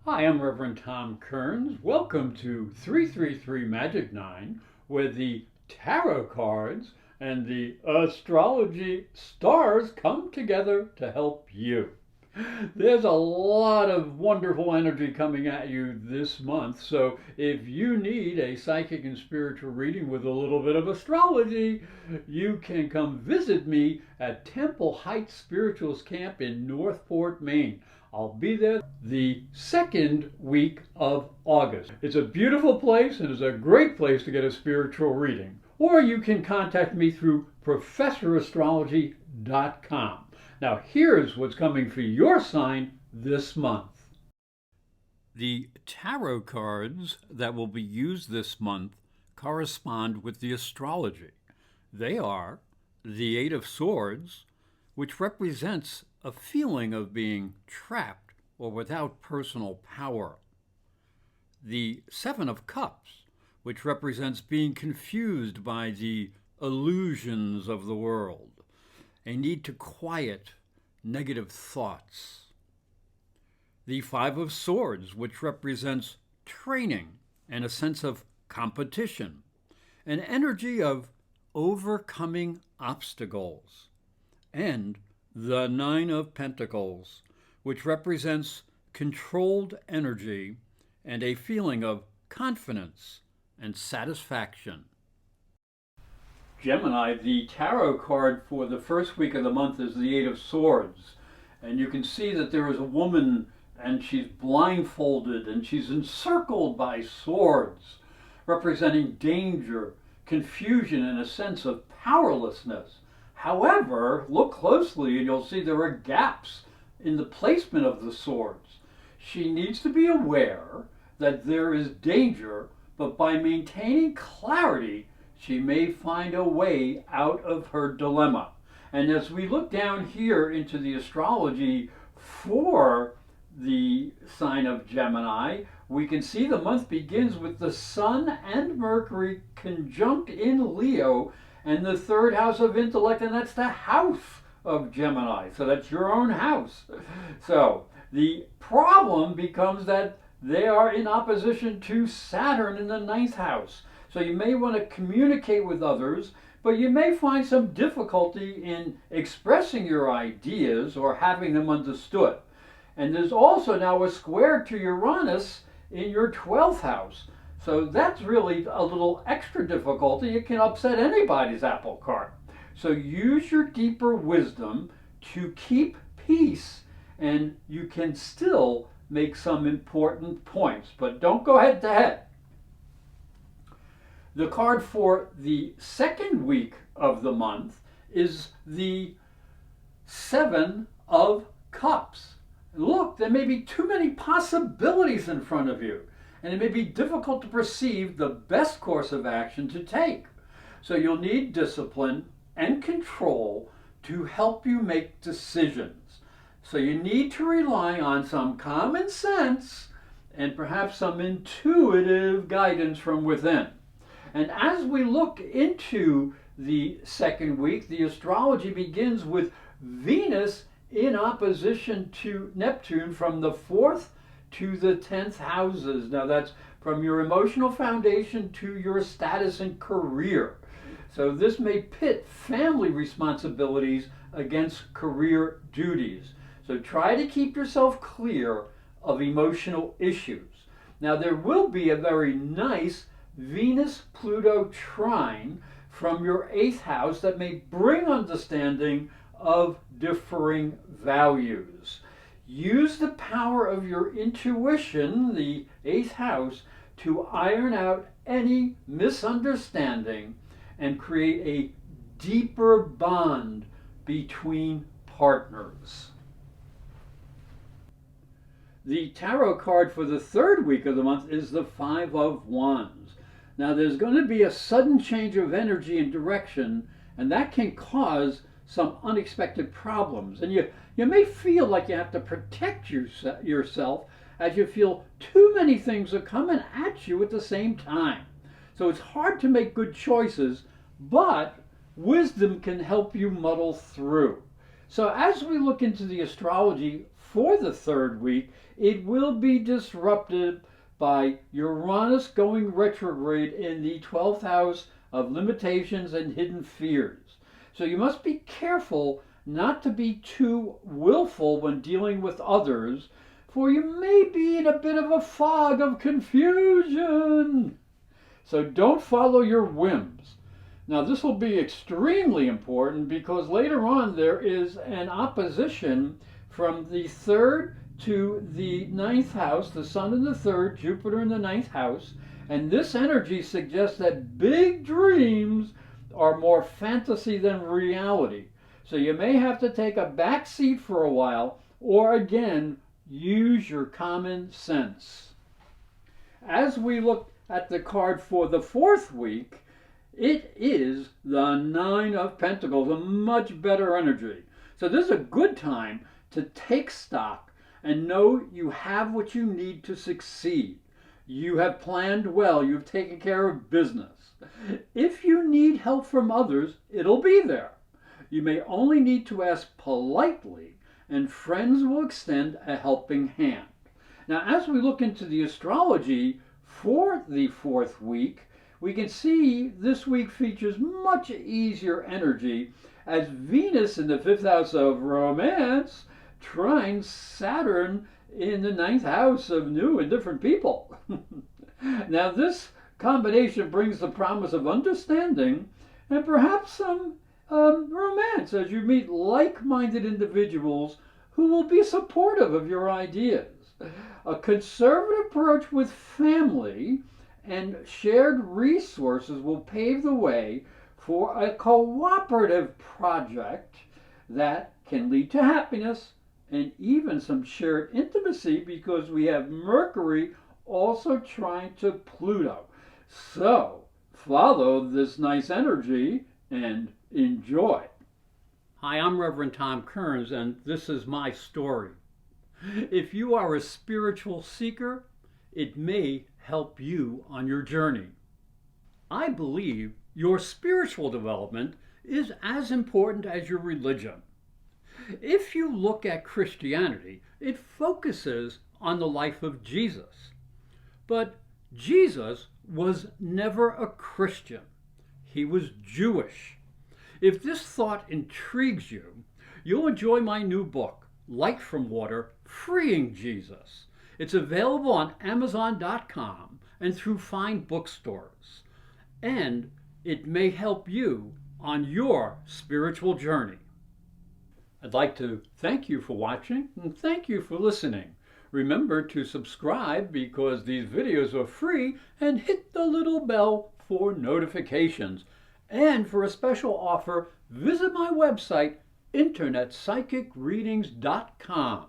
Hi, I'm Reverend Tom Kearns. Welcome to 333 Magic 9, where the tarot cards and the astrology stars come together to help you. There's a lot of wonderful energy coming at you this month, so if you need a psychic and spiritual reading with a little bit of astrology, you can come visit me at Temple Heights Spirituals Camp in Northport, Maine. I'll be there the second week of August. It's a beautiful place and it's a great place to get a spiritual reading. Or you can contact me through professorastrology.com. Now here's what's coming for your sign this month. The tarot cards that will be used this month correspond with the astrology. They are the Eight of Swords, which represents a feeling of being trapped or without personal power. The Seven of Cups, which represents being confused by the illusions of the world, a need to quiet negative thoughts. The Five of Swords, which represents training and a sense of competition, an energy of overcoming obstacles. And the Nine of Pentacles, which represents controlled energy and a feeling of confidence and satisfaction. Gemini, the tarot card for the first week of the month is the Eight of Swords. And you can see that there is a woman and she's blindfolded and she's encircled by swords, representing danger, confusion, and a sense of powerlessness. However, look closely and you'll see there are gaps in the placement of the swords. She needs to be aware that there is danger, but by maintaining clarity, she may find a way out of her dilemma. And as we look down here into the astrology for the sign of Gemini, we can see the month begins with the Sun and Mercury conjunct in Leo, and the third house of intellect, and that's the house of Gemini. So that's your own house. So the problem becomes that they are in opposition to Saturn in the ninth house. So you may want to communicate with others, but you may find some difficulty in expressing your ideas or having them understood. And there's also now a square to Uranus in your 12th house. So that's really a little extra difficulty. It can upset anybody's apple cart. So use your deeper wisdom to keep peace, and you can still make some important points, but don't go head to head. The card for the second week of the month is the Seven of Cups. Look, there may be too many possibilities in front of you, and it may be difficult to perceive the best course of action to take. So you'll need discipline and control to help you make decisions. So you need to rely on some common sense and perhaps some intuitive guidance from within. And as we look into the second week, the astrology begins with Venus in opposition to Neptune from the 4th to the 10th houses. Now that's from your emotional foundation to your status and career. So this may pit family responsibilities against career duties. So try to keep yourself clear of emotional issues. Now there will be a very nice Venus-Pluto trine from your 8th house that may bring understanding of differing values. Use the power of your intuition, the 8th house, to iron out any misunderstanding and create a deeper bond between partners. The tarot card for the third week of the month is the Five of Wands. Now there's going to be a sudden change of energy and direction, and that can cause some unexpected problems. And you may feel like you have to protect yourself as you feel too many things are coming at you at the same time. So it's hard to make good choices, but wisdom can help you muddle through. So as we look into the astrology for the third week, it will be disrupted by Uranus going retrograde in the 12th house of limitations and hidden fears. So you must be careful not to be too willful when dealing with others, for you may be in a bit of a fog of confusion. So don't follow your whims. Now this will be extremely important because later on there is an opposition from the 3rd to the 9th house, the Sun in the 3rd, Jupiter in the 9th house, and this energy suggests that big dreams are more fantasy than reality. So you may have to take a back seat for a while, or again, use your common sense. As we look at the card for the 4th week, it is the 9 of Pentacles, a much better energy. So this is a good time to take stock and know you have what you need to succeed. You have planned well, you've taken care of business. If you need help from others, it'll be there. You may only need to ask politely, and friends will extend a helping hand. Now, as we look into the astrology for the 4th week, we can see this week features much easier energy as Venus in the 5th house of romance trines Saturn in the 9th house of new and different people. Now this combination brings the promise of understanding and perhaps some romance as you meet like-minded individuals who will be supportive of your ideas. A conservative approach with family and shared resources will pave the way for a cooperative project that can lead to happiness and even some shared intimacy because we have Mercury also trying to Pluto. So follow this nice energy and enjoy. Hi, I'm Reverend Tom Kearns, and this is my story. If you are a spiritual seeker, it may help you on your journey. I believe your spiritual development is as important as your religion. If you look at Christianity, it focuses on the life of Jesus. But Jesus was never a Christian. He was Jewish. If this thought intrigues you, you'll enjoy my new book, Light from Water, Freeing Jesus. It's available on Amazon.com and through fine bookstores. And it may help you on your spiritual journey. I'd like to thank you for watching and thank you for listening. Remember to subscribe because these videos are free and hit the little bell for notifications. And for a special offer, visit my website, internetpsychicreadings.com.